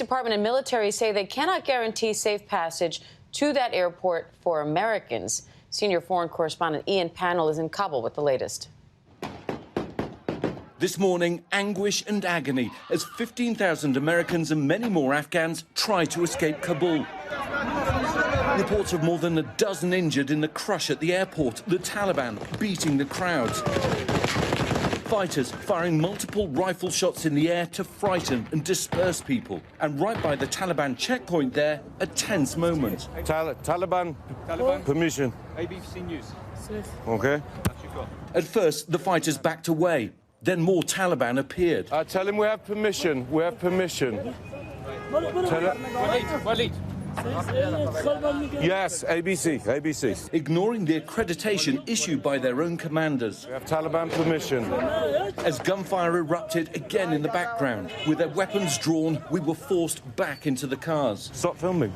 Department and military say they cannot guarantee safe passage to that airport for Americans. Senior foreign correspondent Ian Pannell is in Kabul with the latest. This morning, anguish and agony as 15,000 Americans and many more Afghans try to escape Kabul. Reports of more than a dozen injured in the crush at the airport, the Taliban beating the crowds. Fighters firing multiple rifle shots in the air to frighten and disperse people. And right by the Taliban checkpoint there, a tense moment. Taliban permission. ABC News. Okay. At first, the fighters backed away. Then more Taliban appeared. Tell him we have permission. We have permission. Walid. Yes, ABC. Ignoring the accreditation issued by their own commanders. We have Taliban permission. As gunfire erupted again in the background, with their weapons drawn, we were forced back into the cars. Stop filming.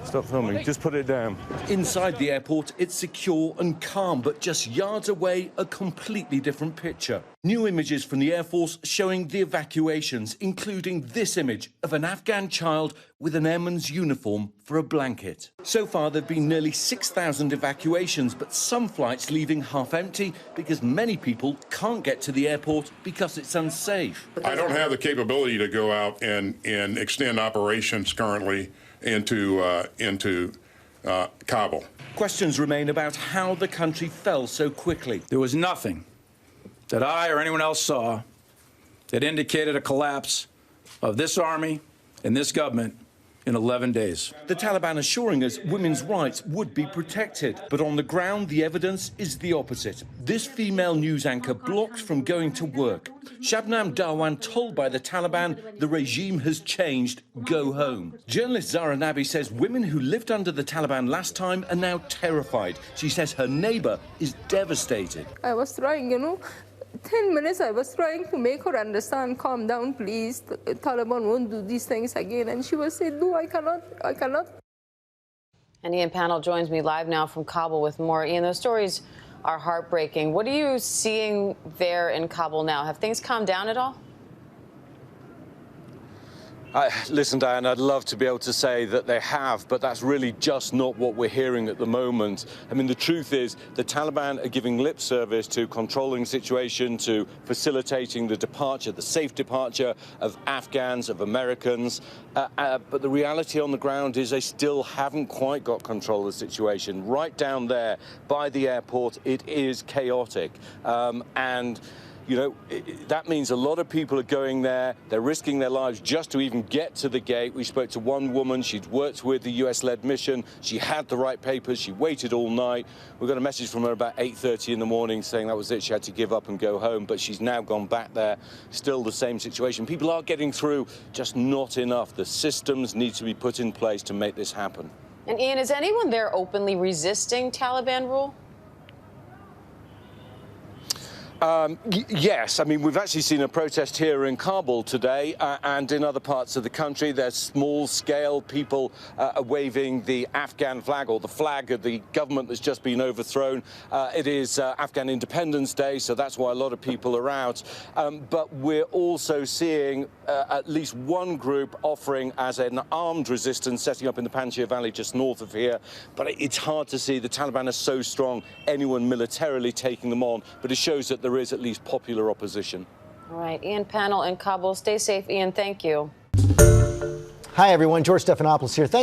Just put it down. Inside the airport, it's secure and calm, but just yards away, a completely different picture. New images from the Air Force showing the evacuations, including this image of an Afghan child with an airman's uniform for a blanket. So far, there have been nearly 6,000 evacuations, but some flights leaving half empty because many people can't get to the airport because it's unsafe. I don't have the capability to go out and extend operations currently into Kabul. Questions remain about how the country fell so quickly. There was nothing that I or anyone else saw that indicated a collapse of this army and this government in 11 days. The Taliban assuring us women's rights would be protected, but on the ground the evidence is the opposite. This female news anchor blocked from going to work. Shabnam Darwan told by the Taliban the regime has changed, go home. Journalist Zara Nabi says women who lived under the Taliban last time are now terrified. She says her neighbor is devastated. I was trying, 10 minutes I was trying to make her understand, calm down, please. The Taliban won't do these things again. And she was saying, no, I cannot. And Ian Pannell joins me live now from Kabul with more. Ian, those stories are heartbreaking. What are you seeing there in Kabul now? Have things calmed down at all? Listen, Diane, I'd love to be able to say that they have, but that's really just not what we're hearing at the moment. I mean, the truth is the Taliban are giving lip service to controlling the situation, to facilitating the departure, the safe departure of Afghans, of Americans. But the reality on the ground is they still haven't quite got control of the situation. Right down there by the airport, it is chaotic. You know, that means a lot of people are going there. They're risking their lives just to even get to the gate. We spoke to one woman. She'd worked with the US-led mission. She had the right papers. She waited all night. We got a message from her about 8:30 in the morning saying that was it. She had to give up and go home. But she's now gone back there. Still the same situation. People are getting through, just not enough. The systems need to be put in place to make this happen. And Ian, is anyone there openly resisting Taliban rule? Yes, I mean, we've actually seen a protest here in Kabul today and in other parts of the country. There's small-scale people waving the Afghan flag, or the flag of the government that's just been overthrown. It is Afghan Independence Day, so that's why a lot of people are out. But we're also seeing at least one group offering as an armed resistance, setting up in the Panjshir Valley just north of here. But it's hard to see. The Taliban are so strong, anyone militarily taking them on. But it shows that there is at least popular opposition. All right, Ian Pannell in Kabul. Stay safe, Ian. Thank you. Hi, everyone. George Stephanopoulos here.